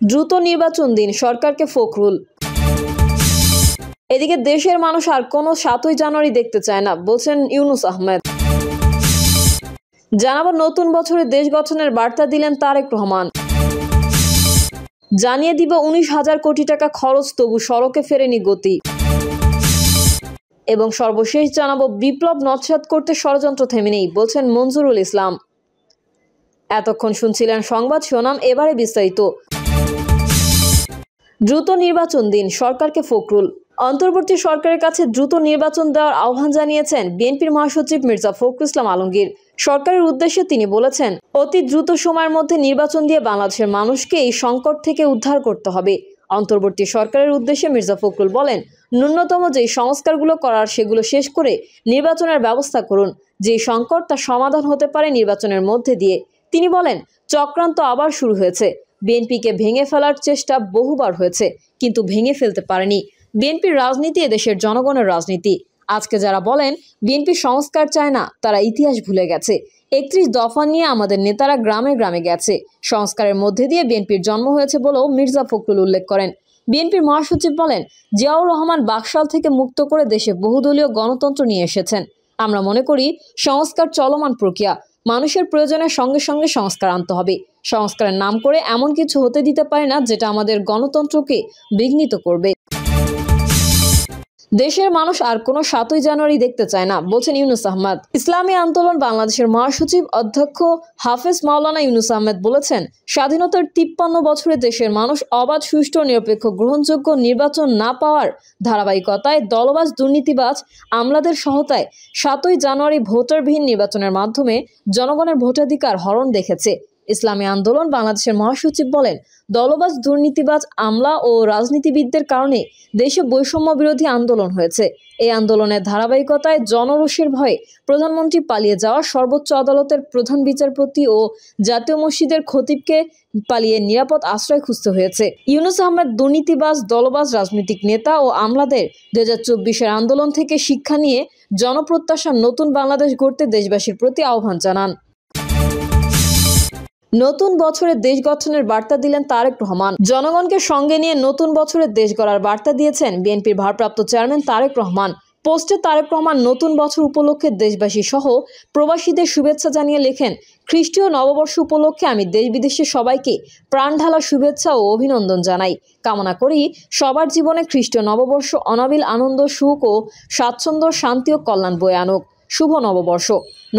দ্রুত নির্বাচন দিন সরকারকে ফখরুল। এদিকে দেশের মানুষ আর কোনো 7ই জানুয়ারি দেখতে চায় না বলছেন ইউনুস আহমেদ। জানাবো নতুন বছরে দেশ গঠনের বার্তা দিলেন তারেক রহমান। জানিয়ে দিব 19,000 কোটি টাকা খরচ তবু সড়কে ফেরেনি গতি। এবং সর্বশেষ জানাবো বিপ্লব নস্যাৎ করতে ষড়যন্ত্র থেমে নেই বলছেন মঞ্জুরুল ইসলাম। এতক্ষণ শুনছিলেন সংবাদ শিরোনাম, এবারে বিস্তারিত। দ্রুত নির্বাচন দিন সরকারকে ফখরুল। অন্তর্বর্তী সরকারের কাছে দ্রুত নির্বাচন দেওয়ার আহ্বান জানিয়েছেন বিএনপির মহাসচিব মির্জা ফখরুল ইসলাম আলমগীর। সরকারের উদ্দেশ্যে তিনি বলেছেন, অতি দ্রুত সময়ের মধ্যে নির্বাচন দিয়ে বাংলাদেশের মানুষকে এই সংকট থেকে উদ্ধার করতে হবে। অন্তর্বর্তী সরকারের উদ্দেশ্যে মির্জা ফখরুল বলেন, ন্যূনতম যেই সংস্কারগুলো করার সেগুলো শেষ করে নির্বাচনের ব্যবস্থা করুন। যে সংকট তা সমাধান হতে পারে নির্বাচনের মধ্যে দিয়ে। তিনি বলেন, চক্রান্ত আবার শুরু হয়েছে। বিএনপিকে ভেঙে ফেলার চেষ্টা বহুবার হয়েছে, কিন্তু ভেঙে ফেলতে পারেনি। বিএনপির রাজনীতি এদেশের জনগণের রাজনীতি। আজকে যারা বলেন বিএনপি সংস্কার চায় না, তারা ইতিহাস ভুলে গেছে। 31 দফা নিয়ে আমাদের নেতারা গ্রামে গ্রামে গেছে। সংস্কারের মধ্যে দিয়ে বিএনপির জন্ম হয়েছে বলেও মির্জা ফখরুল উল্লেখ করেন। বিএনপির মহাসচিব বলেন, জিয়াউর রহমান বাকশাল থেকে মুক্ত করে দেশে বহুদলীয় গণতন্ত্র নিয়ে এসেছেন। আমরা মনে করি সংস্কার চলমান প্রক্রিয়া। মানুষের প্রয়োজনের সঙ্গে সঙ্গে সংস্কার আনতে হবে। সংস্কারের নাম করে এমন কিছু হতে দিতে পারে না যেটা আমাদের গণতন্ত্রকে বিঘ্নিত করবে। দেশের মানুষ আর কোনো 7ই জানুয়ারি দেখতে চায় না বলছেন ইউনুস আহমেদ। ইসলামী আন্দোলন বাংলাদেশের মহাসচিব অধ্যক্ষ হাফেজ মাওলানা ইউনুস আহমেদ বলেছেন, স্বাধীনতার 53 বছরে দেশের মানুষ অবাধ, সুষ্ঠু, নিরপেক্ষ, গ্রহণযোগ্য নির্বাচন না পাওয়ার ধারাবাহিকতায় দলবাজ, দুর্নীতিবাজ আমলাদের সহায়তায় 7ই জানুয়ারি ভোটারবিহীন নির্বাচনের মাধ্যমে জনগণের ভোটাধিকার হরণ দেখেছে। ইসলামী আন্দোলন বাংলাদেশের মহাসচিব বলেন, দলবাজ, দুর্নীতিবাজ আমলা ও রাজনীতিবিদদের কারণে দেশে বৈষম্য বিরোধী আন্দোলন হয়েছে। এই আন্দোলনের ধারাবাহিকতায় জনরোষের ভয়ে প্রধানমন্ত্রী পালিয়ে যাওয়া, সর্বোচ্চ আদালতের প্রধান বিচারপতি ও জাতীয় মসজিদের খতিবকে পালিয়ে নিরাপদ আশ্রয় খুঁজতে হয়েছে। ইউনুস আহমেদ দুর্নীতিবাজ, দলবাজ রাজনৈতিক নেতা ও আমলাদের 2024-এর আন্দোলন থেকে শিক্ষা নিয়ে জনপ্রত্যাশার নতুন বাংলাদেশ গড়তে দেশবাসীর প্রতি আহ্বান জানান। নতুন বছরে দেশ গঠনের বার্তা দিলেন তারেক রহমান। জনগণকে সঙ্গে নিয়ে নতুন বছরে দেশ গড়ার বার্তা দিয়েছেন বিএনপির ভারপ্রাপ্ত চেয়ারম্যান তারেক রহমান। পোস্টে তারেক রহমান নতুন বছর উপলক্ষে দেশবাসী সহ প্রবাসীদের শুভেচ্ছা জানিয়ে লেখেন, খ্রিস্টীয় নববর্ষ উপলক্ষে আমি দেশ বিদেশের সবাইকে প্রাণঢালা শুভেচ্ছা ও অভিনন্দন জানাই। কামনা করি সবার জীবনে খ্রিস্টীয় নববর্ষ অনাবিল আনন্দ, সুখ ও স্বাচ্ছন্দ্য, শান্তি ও কল্যাণ বয়ে আনুক। শুভ নববর্ষ।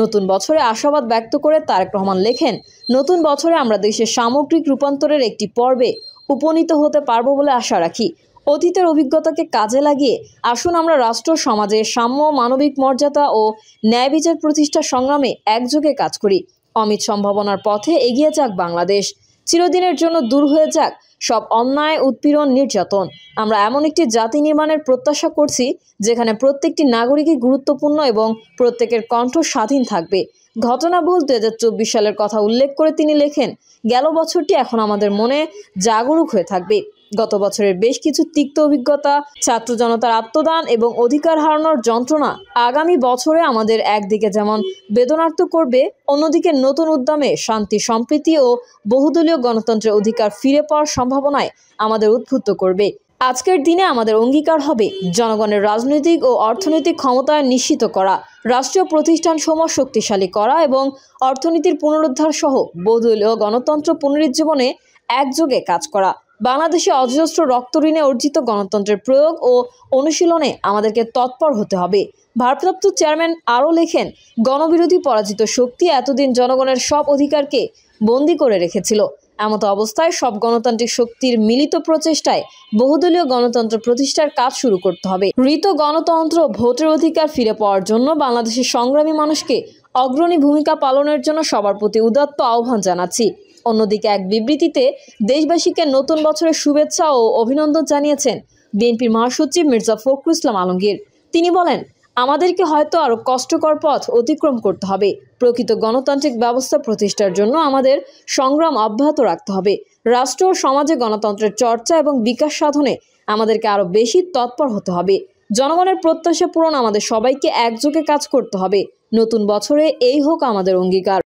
নতুন বছরে আশাবাদ ব্যক্ত করে তারেক রহমান লেখেন, নতুন বছরে আমরা দেশের সামগ্রিক রূপান্তরের একটি পর্বে উপনীত হতে পারব বলে আশা রাখি। অতীতের অভিজ্ঞতাকে কাজে লাগিয়ে আসুন আমরা রাষ্ট্র, সমাজে সাম্য, মানবিক মর্যাদা ও ন্যায় বিচার প্রতিষ্ঠার সংগ্রামে একযোগে কাজ করি। অমিত সম্ভাবনার পথে এগিয়ে যাক বাংলাদেশ। চিরদিনের জন্য দূর হয়ে যাক সব অন্যায়, উৎপীড়ন, নির্যাতন। আমরা এমন একটি জাতি নির্মাণের প্রত্যাশা করছি যেখানে প্রত্যেকটি নাগরিকই গুরুত্বপূর্ণ এবং প্রত্যেকের কণ্ঠ স্বাধীন থাকবে। ঘটনাবহুল 2024 সালের কথা উল্লেখ করে তিনি লেখেন, গেল বছরটি এখন আমাদের মনে জাগরুক হয়ে থাকবে। গত বছরের বেশ কিছু তিক্ত অভিজ্ঞতা, ছাত্র জনতার আত্মদান এবং অধিকার হারানোর যন্ত্রণা আগামী বছরে আমাদের একদিকে যেমন বেদনার্ত করবে, অন্যদিকে নতুন উদ্যমে শান্তি, সম্প্রীতি ও বহুদলীয় গণতন্ত্রের অধিকার ফিরে পাওয়ার সম্ভাবনায় আমাদের উদ্বুদ্ধ করবে। আজকের দিনে আমাদের অঙ্গীকার হবে জনগণের রাজনৈতিক ও অর্থনৈতিক ক্ষমতায়ন নিশ্চিত করা, রাষ্ট্রীয় প্রতিষ্ঠানসমূহ শক্তিশালী করা এবং অর্থনীতির পুনরুদ্ধার সহ বহুদলীয় গণতন্ত্র পুনরুজ্জীবনে একযোগে কাজ করা। বাংলাদেশে অজস্র রক্তঋণে অর্জিত গণতন্ত্রের প্রয়োগ ও অনুশীলনে আমাদেরকে তৎপর হতে হবে। ভারপ্রাপ্ত চেয়ারম্যান আরও লেখেন, গণবিরোধী পরাজিত শক্তি এতদিন জনগণের সব অধিকারকে বন্দী করে রেখেছিল। এমত অবস্থায় সব গণতান্ত্রিক শক্তির মিলিত প্রচেষ্টায় বহুদলীয় গণতন্ত্র প্রতিষ্ঠার কাজ শুরু করতে হবে। ঋত গণতন্ত্র, ভোটের অধিকার ফিরে পাওয়ার জন্য বাংলাদেশের সংগ্রামী মানুষকে অগ্রণী ভূমিকা পালনের জন্য সবার প্রতি উদাত্ত আহ্বান জানাচ্ছি। অন্যদিকে এক বিবৃতিতে দেশবাসীকে নতুন বছরের শুভেচ্ছা ও অভিনন্দন জানিয়েছেন বিএনপির মহাসচিব মির্জা ফখরুল ইসলাম আলমগীর। তিনি বলেন, আমাদেরকে হয়তো আরও কষ্টকর পথ অতিক্রম করতে হবে। প্রকৃত গণতান্ত্রিক ব্যবস্থা প্রতিষ্ঠার জন্য আমাদের সংগ্রাম অব্যাহত রাখতে হবে। রাষ্ট্র ও সমাজে গণতন্ত্রের চর্চা এবং বিকাশ সাধনে আমাদেরকে আরও বেশি তৎপর হতে হবে। জনগণের প্রত্যাশা পূরণ আমাদের সবাইকে একযোগে কাজ করতে হবে। নতুন বছরে এই হোক আমাদের অঙ্গীকার।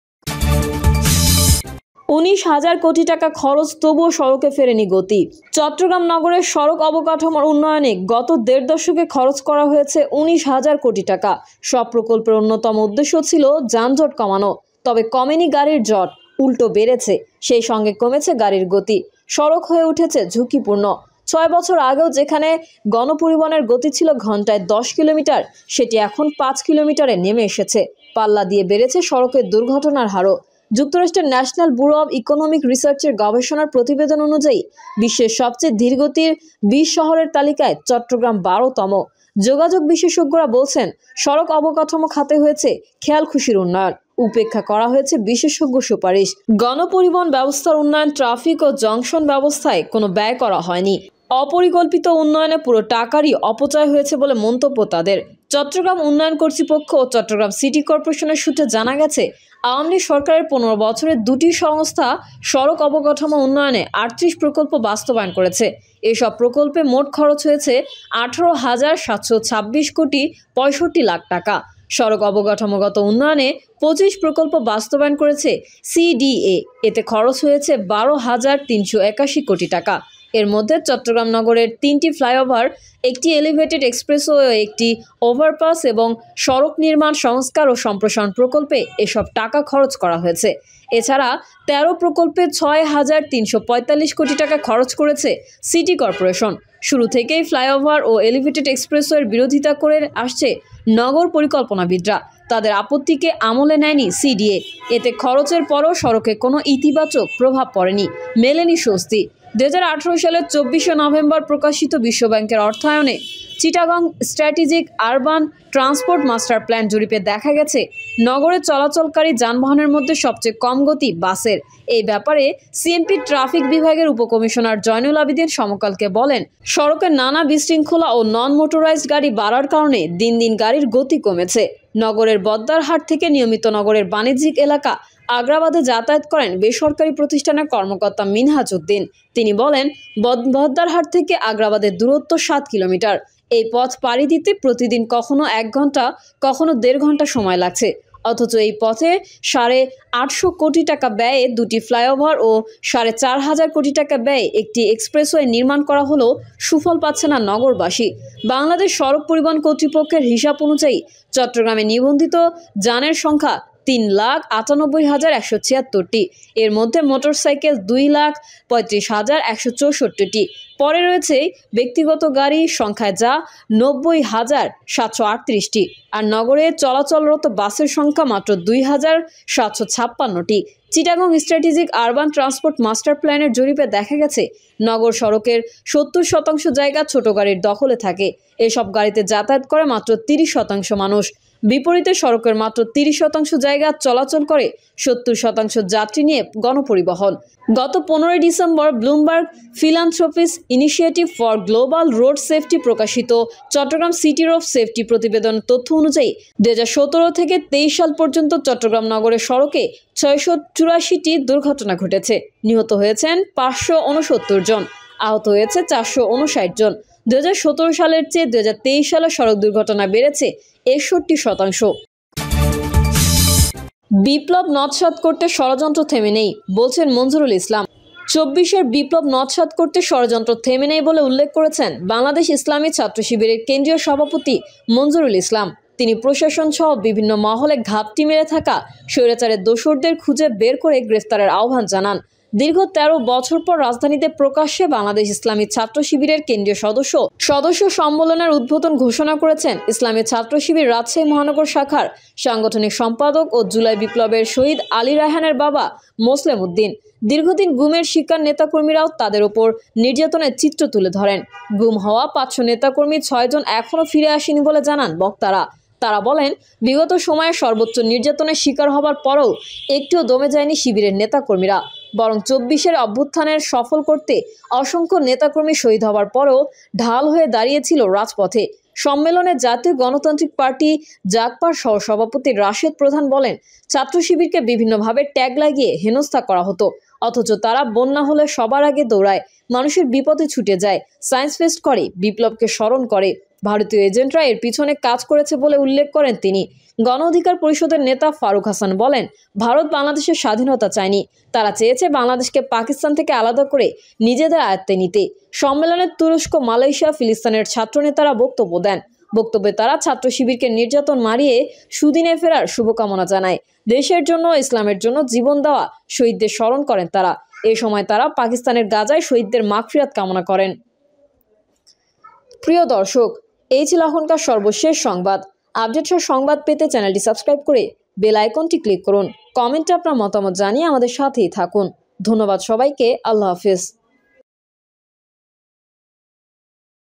19,000 কোটি টাকা খরচ, তবুও সড়কে ফেরেনি গতি। চট্টগ্রাম নগরের সড়ক অবকাঠামোর উন্নয়নে গত 1.5 দশকে খরচ করা হয়েছে 19,000 কোটি টাকা। সব প্রকল্পের অন্যতম উদ্দেশ্য ছিল যানজট কমানো, তবে কমেনি গাড়ির জট, উল্টো বেড়েছে। সেই সঙ্গে কমেছে গাড়ির গতি, সড়ক হয়ে উঠেছে ঝুঁকিপূর্ণ। 6 বছর আগেও যেখানে গণপরিবহনের গতি ছিল ঘন্টায় 10 কিলোমিটার, সেটি এখন 5 কিলোমিটারে নেমে এসেছে। পাল্লা দিয়ে বেড়েছে সড়কের দুর্ঘটনার হারও। যুক্তরাষ্ট্রের ন্যাশনাল ব্যুরো অব ইকোনমিক রিসার্চের গবেষণার প্রতিবেদন অনুযায়ী বিশ্বের সবচেয়ে ধীরগতির 20 শহরের তালিকায় চট্টগ্রাম 12তম। যোগাযোগ বিশেষজ্ঞরা বলছেন, সড়ক অবকাঠামো খাতে হয়েছে খেয়ালখুশির উন্নয়ন, উপেক্ষা করা হয়েছে বিশেষজ্ঞ সুপারিশ। গণপরিবহন ব্যবস্থার উন্নয়ন, ট্রাফিক ও জংশন ব্যবস্থায় কোনো ব্যয় করা হয়নি। অপরিকল্পিত উন্নয়নে পুরো টাকারই অপচয় হয়েছে বলে মন্তব্য তাদের। চট্টগ্রাম উন্নয়ন কর্তৃপক্ষ ও চট্টগ্রাম সিটি কর্পোরেশনের সূত্রে জানা গেছে, আওয়ামী লীগ সরকারের 15 বছরে 2টি সংস্থা সড়ক অবকাঠামো উন্নয়নে 38 প্রকল্প বাস্তবায়ন করেছে। এসব প্রকল্পে মোট খরচ হয়েছে 18,726 কোটি 65 লাখ টাকা। সড়ক অবকাঠামোগত উন্নয়নে 25 প্রকল্প বাস্তবায়ন করেছে সিডিএ। এতে খরচ হয়েছে 12,381 কোটি টাকা। এর মধ্যে চট্টগ্রাম নগরের 3টি ফ্লাইওভার, একটি এলিভেটেড এক্সপ্রেসওয়ে, একটি ওভারপাস এবং সড়ক নির্মাণ, সংস্কার ও সম্প্রসারণ প্রকল্পে এসব টাকা খরচ করা হয়েছে। এছাড়া 13 প্রকল্পে 6,345 কোটি টাকা খরচ করেছে সিটি কর্পোরেশন। শুরু থেকেই ফ্লাইওভার ও এলিভেটেড এক্সপ্রেসওয়ের বিরোধিতা করে আসছে নগর পরিকল্পনাবিদরা। তাদের আপত্তিকে আমলে নেয়নি সিডিএ। এতে খরচের পরও সড়কে কোনো ইতিবাচক প্রভাব পড়েনি, মেলেনি স্বস্তি। 2018 সালের 24শে নভেম্বর প্রকাশিত বিশ্বব্যাংকের অর্থায়নে Chittagong strategic urban transport master plan জরিপে দেখা গেছে, নগরে চলাচলকারী যানবাহনের মধ্যে সবচেয়ে কম গতি বাসের। এই ব্যাপারে সিএমপি ট্রাফিক বিভাগের উপকমিশনার জয়নুল আবেদিন সমকালকে বলেন, সড়কের নানা বিশৃঙ্খলা ও নন মোটরাইজড গাড়ি বাড়ার কারণে দিন দিন গাড়ির গতি কমেছে। নগরের বদ্দারহাট থেকে নিয়মিত নগরের বাণিজ্যিক এলাকা আগ্রাবাদে যাতায়াত করেন বেসরকারি প্রতিষ্ঠানের কর্মকর্তা মিনহাজ উদ্দিন। তিনি বলেন, বদ্দারহাট থেকে আগ্রাবাদের দূরত্ব 7 কিলোমিটার। এই পথ পাড়ি দিতে প্রতিদিন কখনো 1 ঘন্টা, কখনো 1.5 ঘন্টা সময় লাগছে। অথচ এই পথে 850 কোটি টাকা ব্যয়ে 2টি ফ্লাইওভার ও 4,500 কোটি টাকা ব্যয়ে একটি এক্সপ্রেসওয়ে নির্মাণ করা হলেও সুফল পাচ্ছে না নগরবাসী। বাংলাদেশ সড়ক পরিবহন কর্তৃপক্ষের হিসাব অনুযায়ী চট্টগ্রামে নিবন্ধিত যানের সংখ্যা 3,98,176টি। এর মধ্যে মোটরসাইকেল 2,35,164টি। পরে রয়েছে ব্যক্তিগত গাড়ি সংখ্যায় যা 90,738টি। আর নগরে চলাচলরত বাসের সংখ্যা মাত্র 2,756টি। Chittagong strategic urban transport master প্ল্যানের জরিপে দেখা গেছে, নগর সড়কের 70% জায়গা ছোট গাড়ির দখলে থাকে। এসব গাড়িতে যাতায়াত করে মাত্র 30% মানুষ। বিপরীতে সড়কের মাত্র 30% জায়গা চলাচল করে 70% যাত্রী নিয়ে গণপরিবহন। গত 15 December Bloomberg Philanthropies Initiative for Global Road Safety প্রকাশিত চট্টগ্রাম সিটি রোড সেফটি প্রতিবেদন তথ্য অনুযায়ী 2017 থেকে 23 সাল পর্যন্ত চট্টগ্রাম নগরের সড়কে 684টি দুর্ঘটনা ঘটেছে। নিহত হয়েছেন 569 জন, আহত হয়েছে 459 জন। 2017 সালের চেয়ে 2023 সালে সড়ক দুর্ঘটনা বেড়েছে 61%। বিপ্লব নস্যাৎ করতে ষড়যন্ত্র থেমে নেই, বলছেন মঞ্জুরুল ইসলাম। 24-এর বিপ্লব নস্যাৎ করতে ষড়যন্ত্র থেমে নেই বলে উল্লেখ করেছেন বাংলাদেশ ইসলামী ছাত্র শিবিরের কেন্দ্রীয় সভাপতি মঞ্জুরুল ইসলাম। তিনি প্রশাসন সহ বিভিন্ন মহলে ঘাপটি মেরে থাকা স্বৈরাচারের দোসরদের খুঁজে বের করে গ্রেফতারের আহ্বান জানান। দীর্ঘ 13 বছর পর রাজধানীতে প্রকাশ্যে বাংলাদেশ ইসলামী ছাত্র শিবিরের কেন্দ্রীয় সদস্য সম্মেলনের উদ্বোধন ঘোষণা করেছেন ইসলামী ছাত্র শিবির রাজশাহী মহানগর শাখার সাংগঠনিক সম্পাদক ও জুলাই বিপ্লবের শহীদ আলী রায়হানের বাবা মোসলেম উদ্দিন। দীর্ঘদিন গুমের শিকার নেতাকর্মীরাও তাদের ওপর নির্যাতনের চিত্র তুলে ধরেন। গুম হওয়া 500 নেতাকর্মী 6 জন এখনও ফিরে আসেনি বলে জানান বক্তারা। তারা বলেন, বিগত সময়ে সর্বোচ্চ নির্যাতনের শিকার হবার পরও একটিও দমে যায়নি শিবিরের নেতাকর্মীরা, বরং 24-এর অভ্যুত্থানের সফল করতে অসংখ্য নেতাকর্মী শহীদ হওয়ার পরও ঢাল হয়ে দাঁড়িয়েছিল রাজপথে। সম্মেলনে জাতীয় গণতান্ত্রিক পার্টি জাগপার সহ সভাপতি রাশেদ প্রধান বলেন, ছাত্র শিবিরকে বিভিন্নভাবে ট্যাগ লাগিয়ে হেনস্থা করা হতো, অথচ তারা বন্যা হলে সবার আগে দৌড়ায়, মানুষের বিপদে ছুটে যায়, সায়েন্স ফেস্ট করে, বিপ্লবকে স্মরণ করে। ভারতীয় এজেন্টরা এর পিছনে কাজ করেছে বলে উল্লেখ করেন তিনি। গণ অধিকার পরিষদের নেতা ফারুক হাসান বলেন, ভারত বাংলাদেশের স্বাধীনতা চায়নি, তারা চেয়েছে বাংলাদেশকে পাকিস্তান থেকে আলাদা করে নিজেদের আয়ত্তে নিতে। সম্মেলনে তুরস্ক, মালয়েশিয়া, ফিলিস্তিনের ছাত্রনেতারা বক্তব্য দেন। বক্তব্যে তারা ছাত্র শিবিরকে নির্যাতন মারিয়ে সুদিনে ফেরার শুভকামনা জানায়। দেশের জন্য, ইসলামের জন্য জীবন দেওয়া শহীদদের স্মরণ করেন তারা। এ সময় তারা পাকিস্তানের গাজায় শহীদদের মাগফিরাত কামনা করেন। প্রিয় দর্শক, এই ছিল এখনকার সর্বশেষ সংবাদ। আপডেট সংবাদ পেতে চ্যানেলটি সাবস্ক্রাইব করে বেল আইকনটি ক্লিক করুন। কমেন্টে আপনার মতামত জানিয়ে আমাদের সাথেই থাকুন। ধন্যবাদ সবাইকে। আল্লাহ হাফেজ।